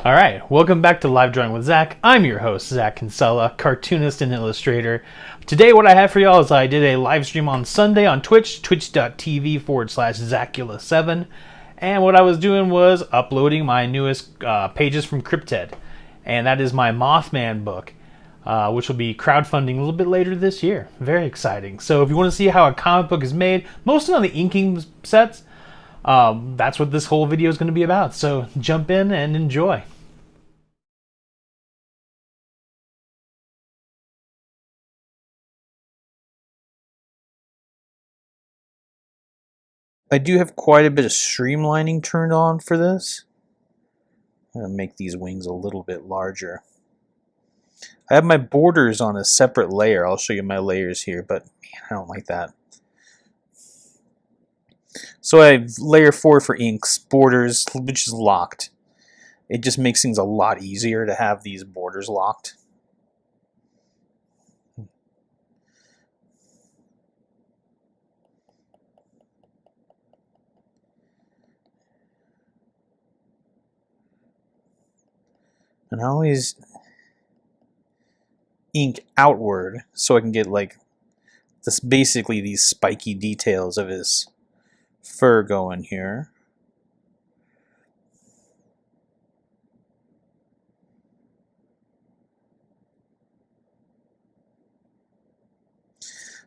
Alright, welcome back to Live Drawing with Zach. I'm your host, Zach Kinsella, cartoonist and illustrator. Today what I have for y'all is I did a live stream on Sunday on Twitch, twitch.tv/Zacula7. And what I was doing was uploading my newest pages from Crypted. And that is my Mothman book, which will be crowdfunding a little bit later this year. Very exciting. So if you want to see how a comic book is made, mostly on the inking sets, that's what this whole video is going to be about. So jump in and enjoy. I do have quite a bit of streamlining turned on for this. I'm going to make these wings a little bit larger. I have my borders on a separate layer. I'll show you my layers here, but man, I don't like that. So I have layer 4 for inks, borders, which is locked. It just makes things a lot easier to have these borders locked. And I always ink outward so I can get like this, basically these spiky details of his fur going here.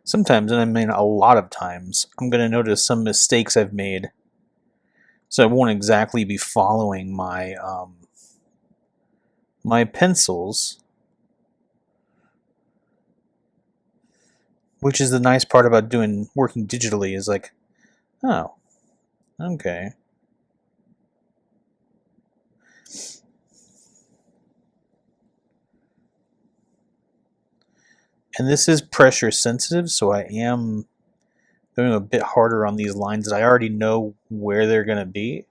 Sometimes, and I mean a lot of times, I'm going to notice some mistakes I've made. So I won't exactly be following my my pencils, which is the nice part about working digitally, is like, oh, okay. And this is pressure sensitive, so I am going a bit harder on these lines that I already know where they're going to be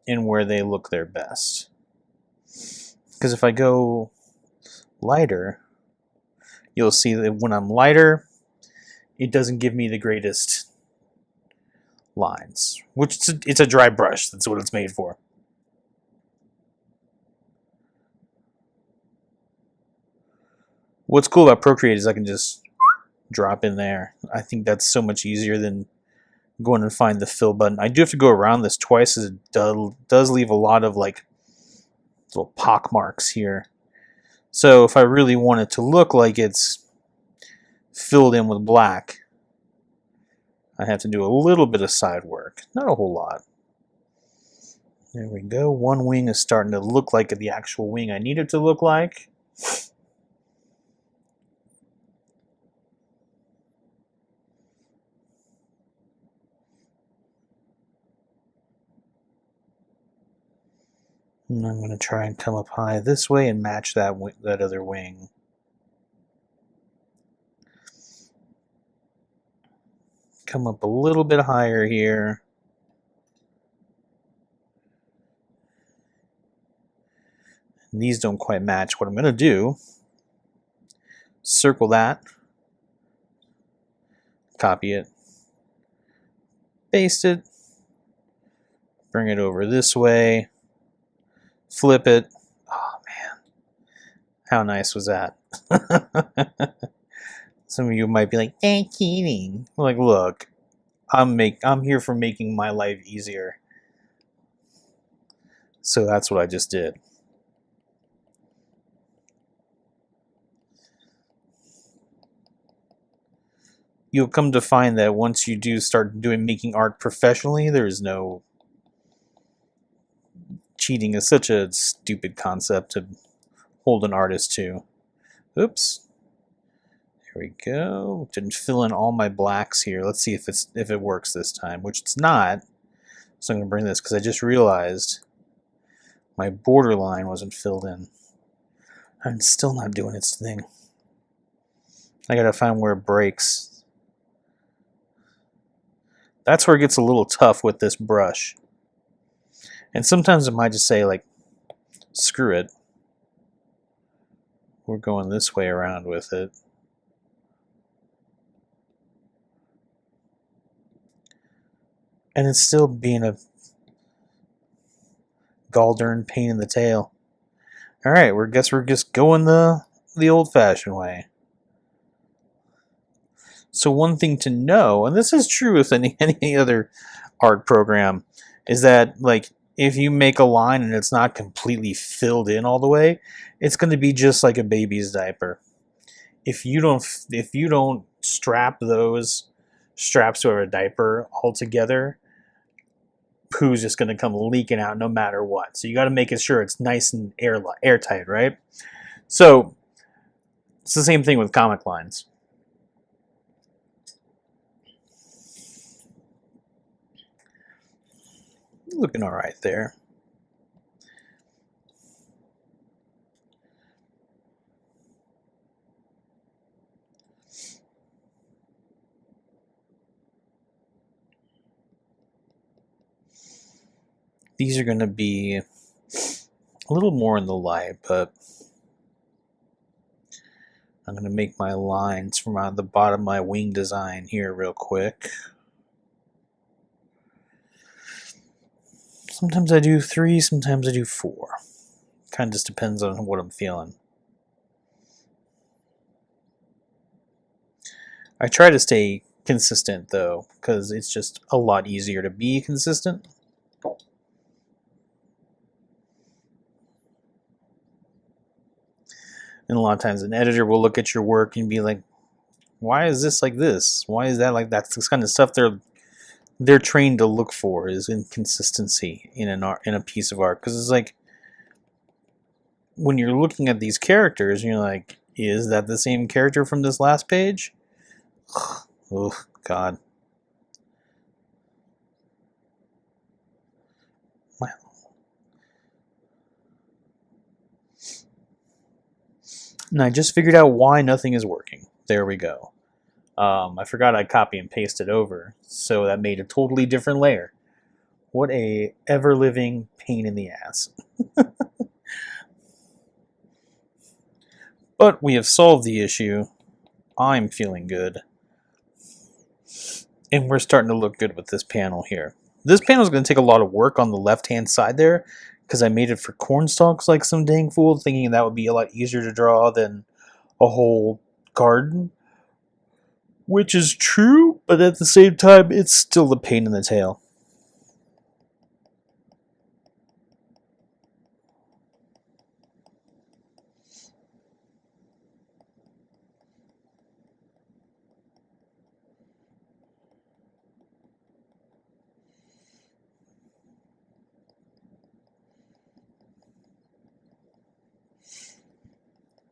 and where they look their best. Because if I go lighter, you'll see that when I'm lighter, it doesn't give me the greatest lines, which it's a dry brush. That's what it's made for. What's cool about Procreate is I can just drop in there. I think that's so much easier than going and find the fill button. I do have to go around this twice, as it does leave a lot of like little pock marks here. So if I really want it to look like it's filled in with black, I have to do a little bit of side work, not a whole lot. There we go. One wing is starting to look like the actual wing I need it to look like. And I'm going to try and come up high this way and match that other wing. Come up a little bit higher here. And these don't quite match. What I'm going to do, circle that, copy it, paste it, bring it over this way, flip it. Oh man, how nice was that? Some of you might be like, "Thank you." Like, look, I'm here for making my life easier. So that's what I just did. You'll come to find that once you do start making art professionally, there's no cheating. Is such a stupid concept to hold an artist to. Oops. There we go. Didn't fill in all my blacks here. Let's see if it works this time, which it's not. So I'm going to bring this because I just realized my border line wasn't filled in. And it's still not doing its thing. I got to find where it breaks. That's where it gets a little tough with this brush. And sometimes it might just say, like, screw it. We're going this way around with it. And it's still being a Gall-darn pain in the tail. Alright, guess we're just going the old-fashioned way. So one thing to know, and this is true with any other art program, is that like if you make a line and it's not completely filled in all the way, it's going to be just like a baby's diaper. If you don't strap those straps to a diaper all together, poo's just going to come leaking out no matter what. So you got to make sure it's nice and airtight, right? So it's the same thing with comic lines. Looking all right there. These are going to be a little more in the light, but I'm going to make my lines from the bottom of my wing design here real quick. Sometimes I do 3, sometimes I do 4. Kind of just depends on what I'm feeling. I try to stay consistent though, because it's just a lot easier to be consistent. And a lot of times an editor will look at your work and be like, why is this like this? Why is that like that? That's this kind of stuff they're trained to look for, is inconsistency in a piece of art. Because it's like, when you're looking at these characters, you're like, is that the same character from this last page? Oh, God. And I just figured out why nothing is working. There we go. I forgot I copy and pasted over, so that made a totally different layer. What a ever-living pain in the ass. But we have solved the issue. I'm feeling good. And we're starting to look good with this panel here. This panel is going to take a lot of work on the left-hand side there, because I made it for cornstalks like some dang fool, thinking that would be a lot easier to draw than a whole garden. Which is true, but at the same time, it's still a pain in the tail.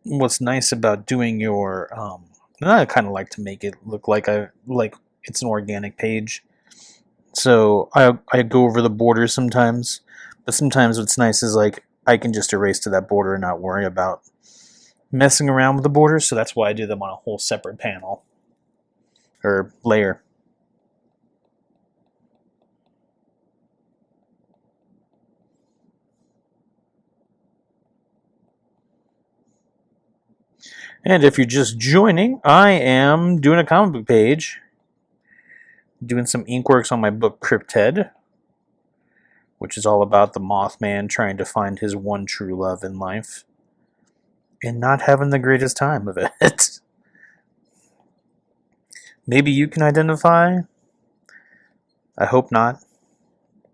What's nice about doing your and I kind of like to make it look like it's an organic page. So I go over the borders sometimes, but sometimes what's nice is like I can just erase to that border and not worry about messing around with the borders. So that's why I do them on a whole separate panel or layer. And if you're just joining, I am doing a comic book page, doing some inkworks on my book Cryptid, which is all about the Mothman trying to find his one true love in life and not having the greatest time of it. Maybe you can identify. I hope not.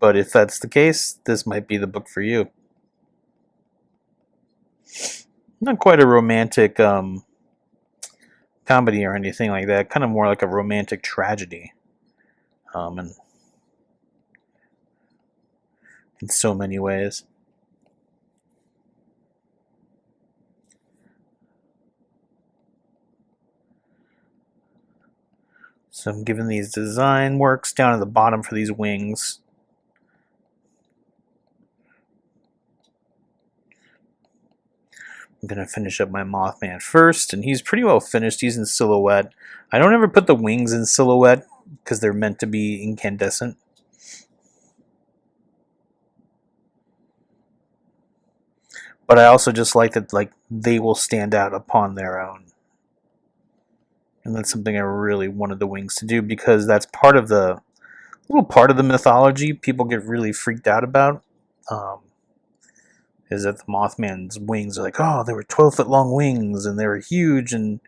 But if that's the case, this might be the book for you. Not quite a romantic comedy or anything like that. Kind of more like a romantic tragedy. And in so many ways. So I'm giving these design works down at the bottom for these wings. I'm going to finish up my Mothman first, and he's pretty well finished. He's in silhouette. I don't ever put the wings in silhouette because they're meant to be incandescent. But I also just like that they will stand out upon their own. And that's something I really wanted the wings to do, because that's part of the mythology people get really freaked out about. is that the Mothman's wings are like, oh, they were 12-foot long wings and they were huge, and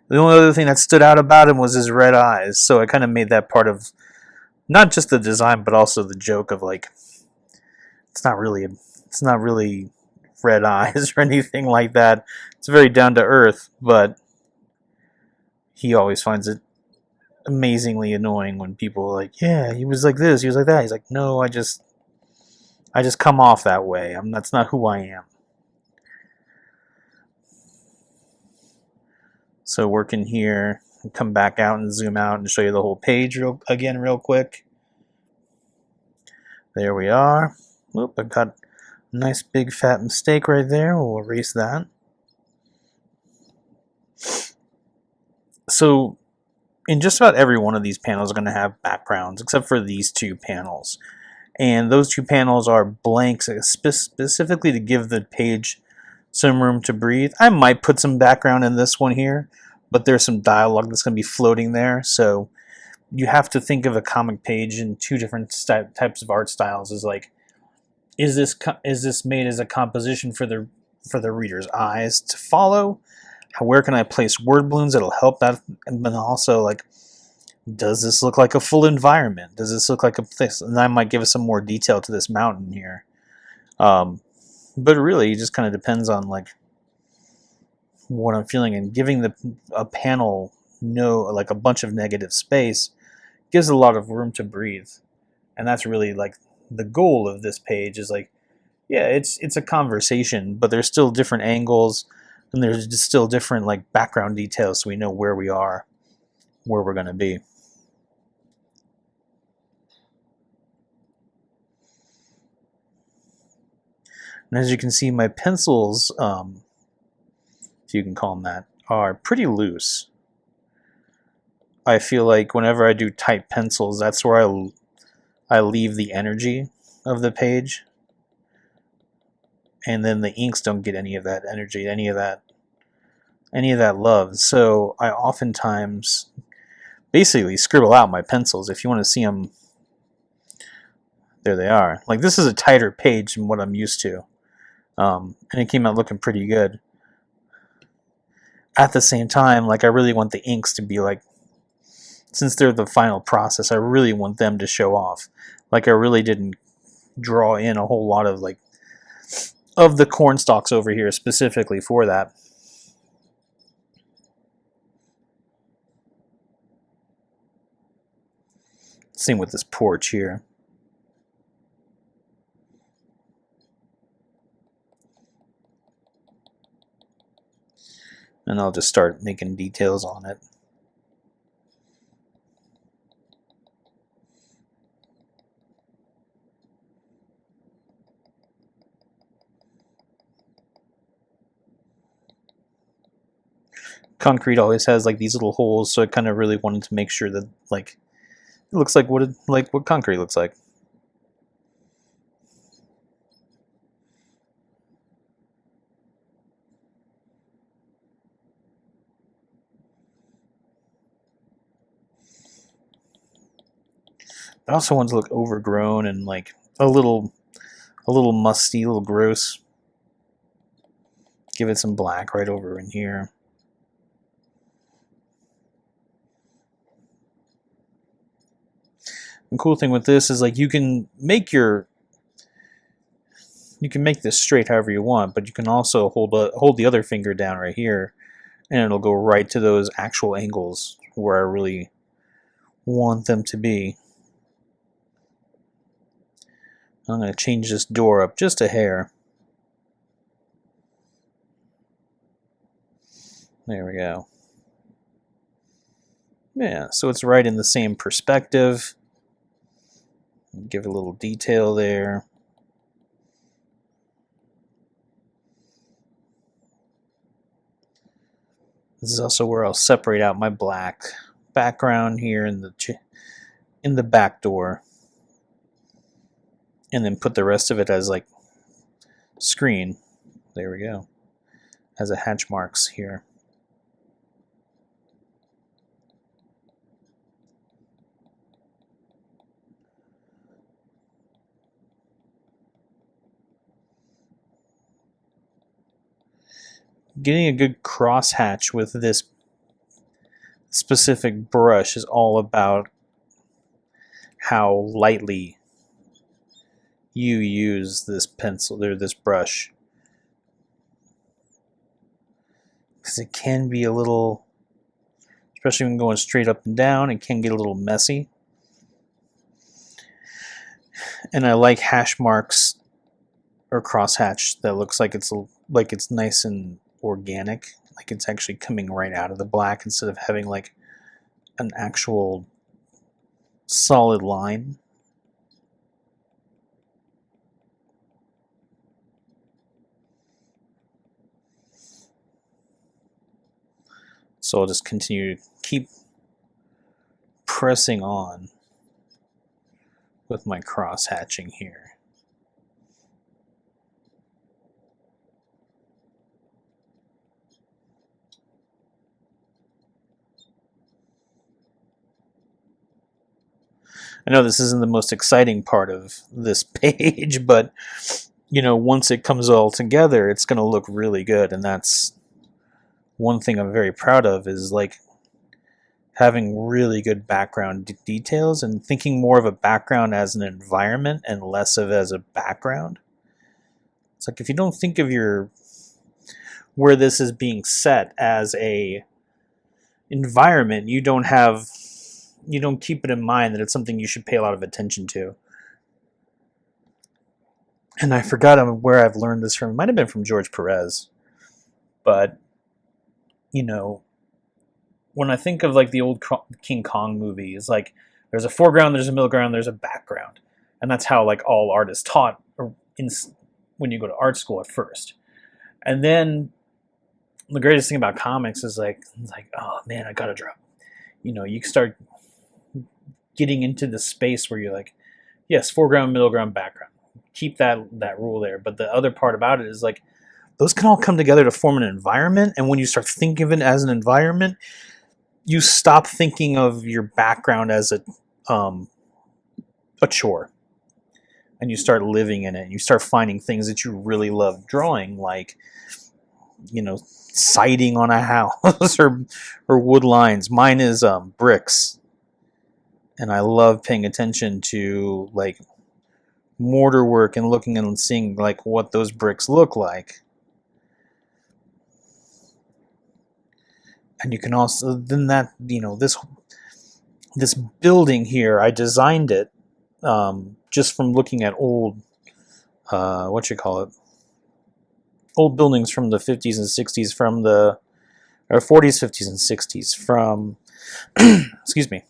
the only other thing that stood out about him was his red eyes. So I kind of made that part of not just the design, but also the joke of like, it's not really red eyes or anything like that. It's very down to earth, but he always finds it amazingly annoying when people are like, yeah, he was like this, he was like that. He's like, no, I just come off that way. That's not who I am. So working here, come back out and zoom out and show you the whole page real quick. There we are. Oop, I got a nice big fat mistake right there. We'll erase that. So in just about every one of these panels are going to have backgrounds, except for these two panels. And those two panels are blanks specifically to give the page some room to breathe. I might put some background in this one here, but there's some dialogue that's going to be floating there. So you have to think of a comic page in two different types of art styles. Is like, is this made as a composition for the reader's eyes to follow? Where can I place word balloons that'll help that? And then also, like, does this look like a full environment? Does this look like a place? And I might give us some more detail to this mountain here. But really, it just kind of depends on like what I'm feeling, and giving a panel like a bunch of negative space gives a lot of room to breathe. And that's really like the goal of this page is like, yeah, it's a conversation, but there's still different angles, and there's just still different like background details, so we know where we are, where we're going to be. And as you can see, my pencils, if you can call them that, are pretty loose. I feel like whenever I do tight pencils, that's where I leave the energy of the page, and then the inks don't get any of that energy, any of that love. So I oftentimes basically scribble out my pencils. If you want to see them, there they are. Like, this is a tighter page than what I'm used to, and it came out looking pretty good. At the same time, like, I really want the inks to be like, since they're the final process, I really want them to show off. Like, I really didn't draw in a whole lot of like of the corn stalks over here specifically for that. Same with this porch here. And I'll just start making details on it. Concrete always has like these little holes, so I kind of really wanted to make sure that like it looks like what concrete looks like. I also want to look overgrown and like a little musty, a little gross. Give it some black right over in here. The cool thing with this is like you can make this straight however you want, but you can also hold the other finger down right here, and it'll go right to those actual angles where I really want them to be. I'm going to change this door up just a hair. There we go. Yeah, so it's right in the same perspective. Give a little detail there. This is also where I'll separate out my black background here in the back door, and then put the rest of it as like screen. There we go. As a hatch marks here. getting a good crosshatch with this specific brush is all about how lightly you use this pencil or this brush, because it can be a little, especially when going straight up and down, it can get a little messy. And I like hash marks or crosshatch that looks like it's nice and organic, like it's actually coming right out of the black instead of having like an actual solid line. So I'll just continue to keep pressing on with my cross hatching here. I know this isn't the most exciting part of this page, but you know, once it comes all together, it's going to look really good. And that's one thing I'm very proud of, is like having really good background details and thinking more of a background as an environment and less of as a background. It's like if you don't think of where this is being set as a environment, you don't keep it in mind that it's something you should pay a lot of attention to. And I forgot where I've learned this from. It might have been from George Perez. But, you know, when I think of like the old King Kong movies, like there's a foreground, there's a middle ground, there's a background. And that's how like all art is taught when you go to art school at first. And then the greatest thing about comics is like, oh man, I gotta draw. You know, you start getting into the space where you're like, yes, foreground, middle ground, background. Keep that rule there. But the other part about it is like, those can all come together to form an environment. And when you start thinking of it as an environment, you stop thinking of your background as a chore. And you start living in it. And you start finding things that you really love drawing, like, you know, siding on a house or wood lines. Mine is bricks. And I love paying attention to like mortar work and looking and seeing like what those bricks look like. And you can also then that, you know, this building here, I designed it just from looking at old old buildings from the 50s and 60s, or 40s, 50s, and 60s from excuse me,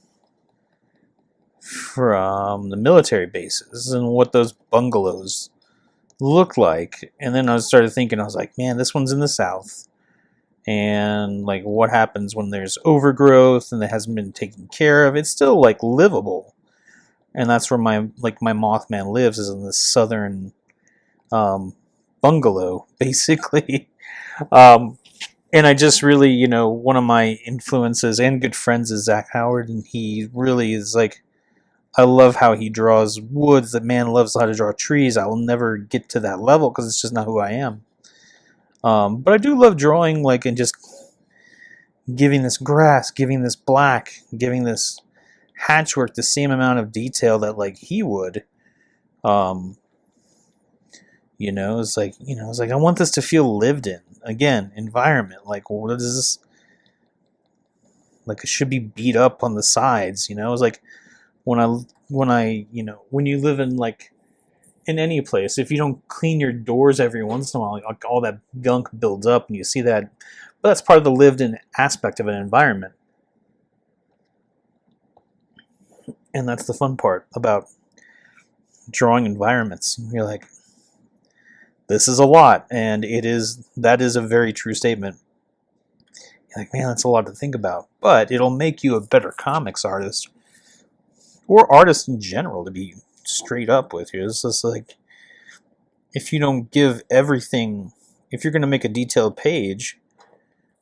from the military bases and what those bungalows look like. And then I started thinking, I was like, man, this one's in the South. And like what happens when there's overgrowth and it hasn't been taken care of? It's still like livable. And that's where my Mothman lives, is in this southern bungalow, basically. And I just really, you know, one of my influences and good friends is Zach Howard, and he really is like, I love how he draws woods. The man loves how to draw trees. I will never get to that level because it's just not who I am. But I do love drawing, like, and just giving this grass, giving this black, giving this hatchwork the same amount of detail that like he would. You know, it's like I want this to feel lived in. Again, environment. Like, what is this? Like, it should be beat up on the sides. You know, it's like when I you know, when you live in like in any place, if you don't clean your doors every once in a while, like all that gunk builds up, and you see that. But that's part of the lived-in aspect of an environment, and that's the fun part about drawing environments. You're like, this is a lot, and that is a very true statement. You're like, man, that's a lot to think about, but it'll make you a better comics artist, or artist in general, to be straight up with you. It's just like, if you don't give everything, if you're going to make a detailed page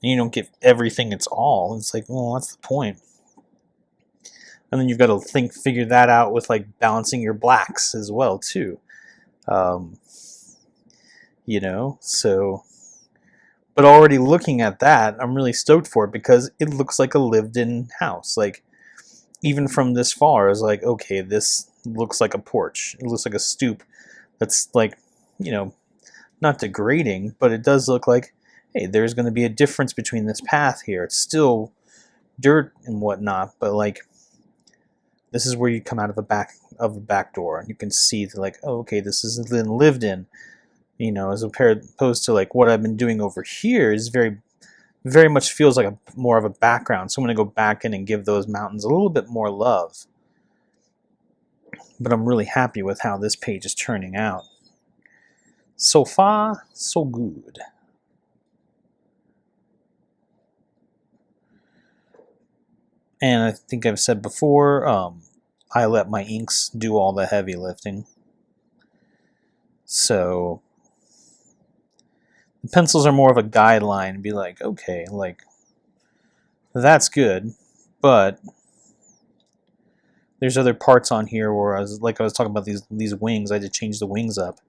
and you don't give everything its all, it's like, well, what's the point? And then you've got to figure that out with like balancing your blacks as well too. You know, so But already looking at that, I'm really stoked for it because it looks like a lived-in house. Like, even from this far, it's like, okay, this looks like a porch. It looks like a stoop that's like, you know, not degrading, but it does look like, hey, there's going to be a difference between this path here. It's still dirt and whatnot, but like, this is where you come out of a back door, and you can see that, like, oh, okay, this has been lived in. You know, as opposed to like what I've been doing over here is very much feels like a more of a background. So I'm going to go back in and give those mountains a little bit more love. But I'm really happy with how this page is turning out. So far, so good. And I think I've said before, I let my inks do all the heavy lifting. So the pencils are more of a guideline. Be like, okay, like, that's good, but there's other parts on here where I was talking about these wings. I had to change the wings up,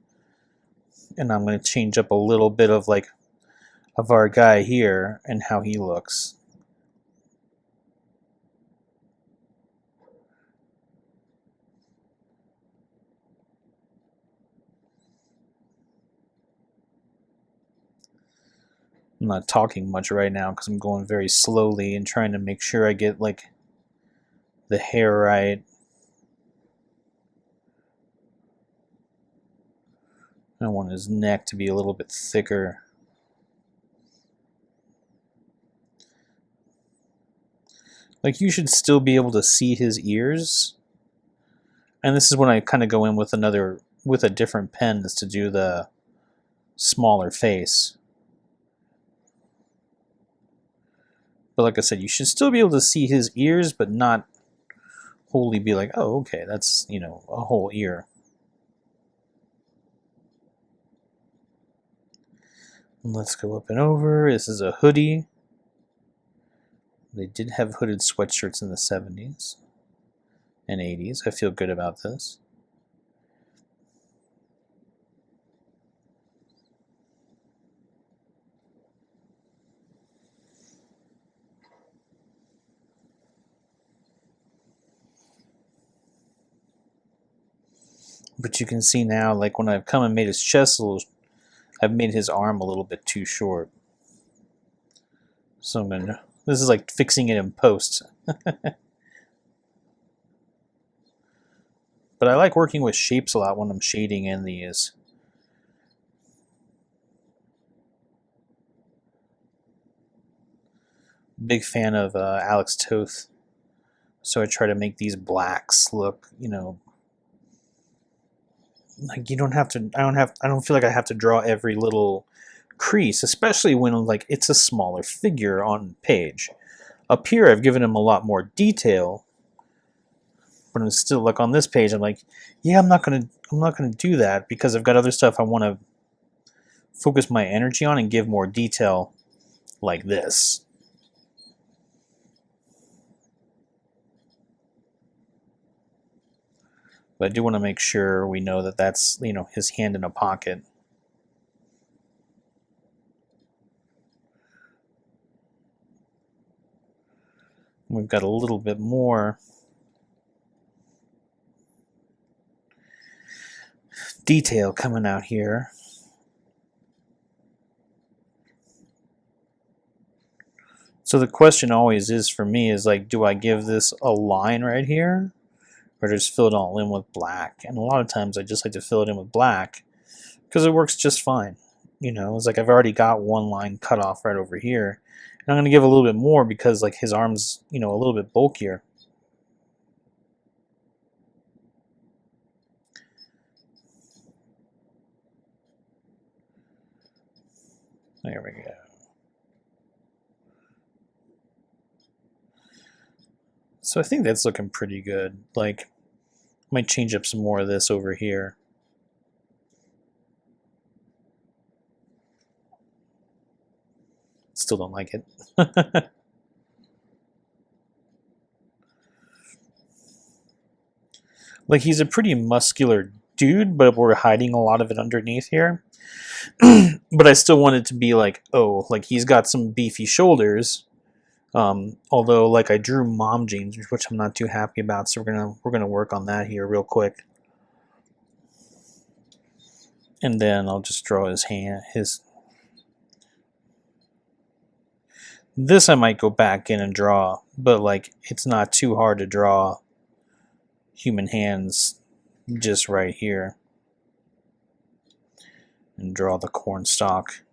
and I'm going to change up a little bit of like of our guy here and how he looks. I'm not talking much right now because I'm going very slowly and trying to make sure I get like the hair right. I want his neck to be a little bit thicker. Like, you should still be able to see his ears. And this is when I kind of go in with a different pen is to do the smaller face. But like I said, you should still be able to see his ears, but not wholly be like, oh, okay, that's, you know, a whole ear. And let's go up and over. This is a hoodie. They did have hooded sweatshirts in the 70s and 80s. I feel good about this. But you can see now, like when I've come and made his chest a little, I've made his arm a little bit too short. So this is like fixing it in post. But I like working with shapes a lot when I'm shading in these. Big fan of Alex Toth. So I try to make these blacks look, you know, like you don't have to, I don't feel like I have to draw every little crease, especially when like it's a smaller figure on page. Up here I've given him a lot more detail, but I'm still like on this page I'm like, yeah, I'm not gonna do that because I've got other stuff I want to focus my energy on and give more detail like this. But I do want to make sure we know that that's, you know, his hand in a pocket. We've got a little bit more detail coming out here. So the question always is for me is like, do I give this a line right here or just fill it all in with black? And a lot of times I just like to fill it in with black because it works just fine. You know, it's like I've already got one line cut off right over here. And I'm going to give a little bit more because like his arm's, you know, a little bit bulkier. There we go. So I think that's looking pretty good. Like, might change up some more of this over here. Still don't like it. Like, he's a pretty muscular dude, but we're hiding a lot of it underneath here. But I still want it to be like, oh, like he's got some beefy shoulders. Although, like, I drew mom jeans, which I'm not too happy about, so we're gonna work on that here real quick. And then I'll just draw his hand. This I might go back in and draw, but like it's not too hard to draw human hands just right here. And draw the corn stalk.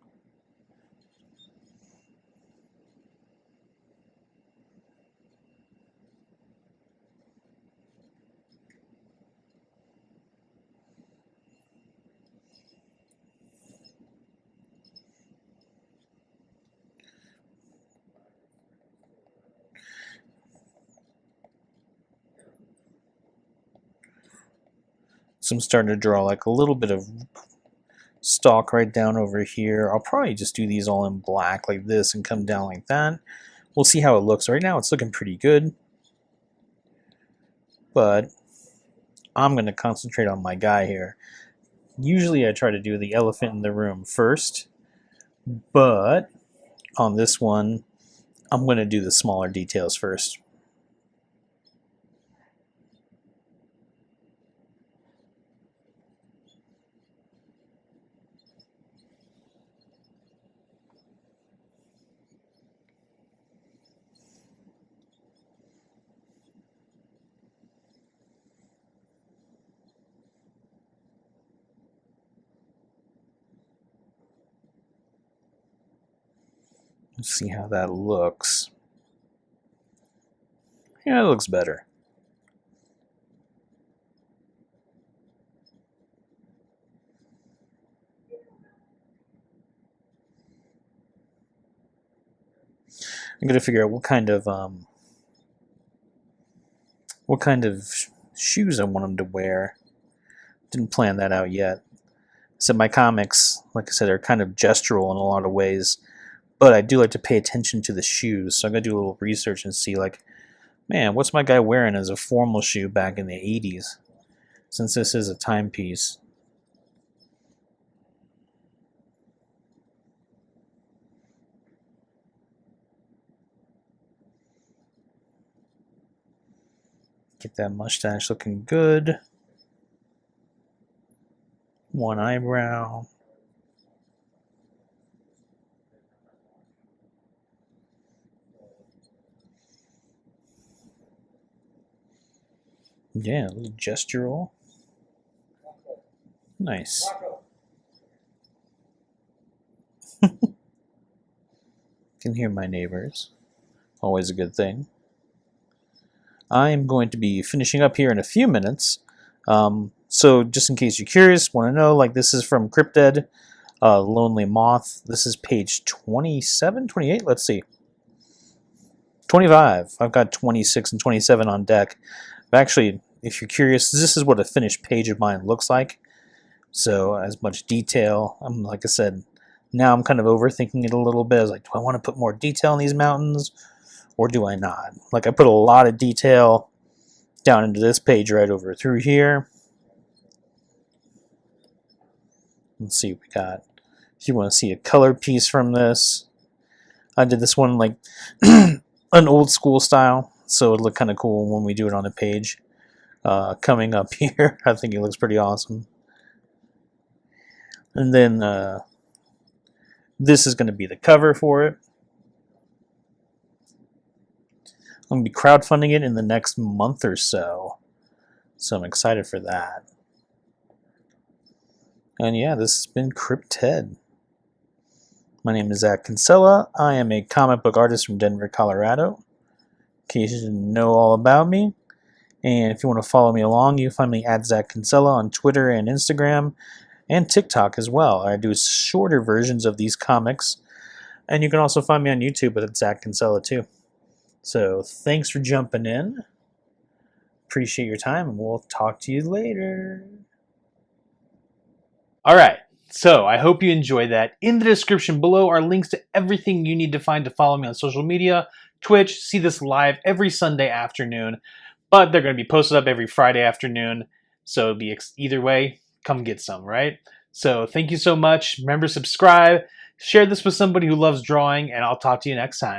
So I'm starting to draw like a little bit of stalk right down over here. I'll probably just do these all in black like this and come down like that. We'll see how it looks. Right now it's looking pretty good. But I'm going to concentrate on my guy here. Usually I try to do the elephant in the room first. But on this one, I'm going to do the smaller details first. Let's see how that looks. Yeah, it looks better. I'm gonna figure out what kind of shoes I want him to wear. Didn't plan that out yet. So my comics, like I said, are kind of gestural in a lot of ways, but I do like to pay attention to the shoes. So I'm gonna do a little research and see, like, man, what's my guy wearing as a formal shoe back in the 80s? Since this is a timepiece. Get that mustache looking good. One eyebrow. Yeah, a little gestural. Nice. Can hear my neighbors. Always a good thing. I'm going to be finishing up here in a few minutes. So just in case you're curious, want to know, like, this is from Cryptid, Lonely Moth. This is page 27, 28, let's see. 25. I've got 26 and 27 on deck. But actually, if you're curious, this is what a finished page of mine looks like. So as much detail, like I said, now I'm kind of overthinking it a little bit. I was like, do I want to put more detail in these mountains or do I not? Like, I put a lot of detail down into this page right over through here. Let's see what we got. If you want to see a color piece from this, I did this one like an old school style, so it looked kind of cool when we do it on a page. Coming up here, I think it looks pretty awesome. And then this is going to be the cover for it. I'm going to be crowdfunding it in the next month or so. So I'm excited for that. And yeah, this has been Cryptid. My name is Zach Kinsella. I am a comic book artist from Denver, Colorado. In case you didn't know all about me. And if you want to follow me along, you can find me at Zach Kinsella on Twitter and Instagram and TikTok as well. I do shorter versions of these comics. And you can also find me on YouTube with Zach Kinsella too. So thanks for jumping in. Appreciate your time, and we'll talk to you later. All right, so I hope you enjoyed that. In the description below are links to everything you need to find to follow me on social media, Twitch, see this live every Sunday afternoon, but they're going to be posted up every Friday afternoon. So it'd be either way, come get some, right? So thank you so much. Remember, subscribe, share this with somebody who loves drawing, and I'll talk to you next time.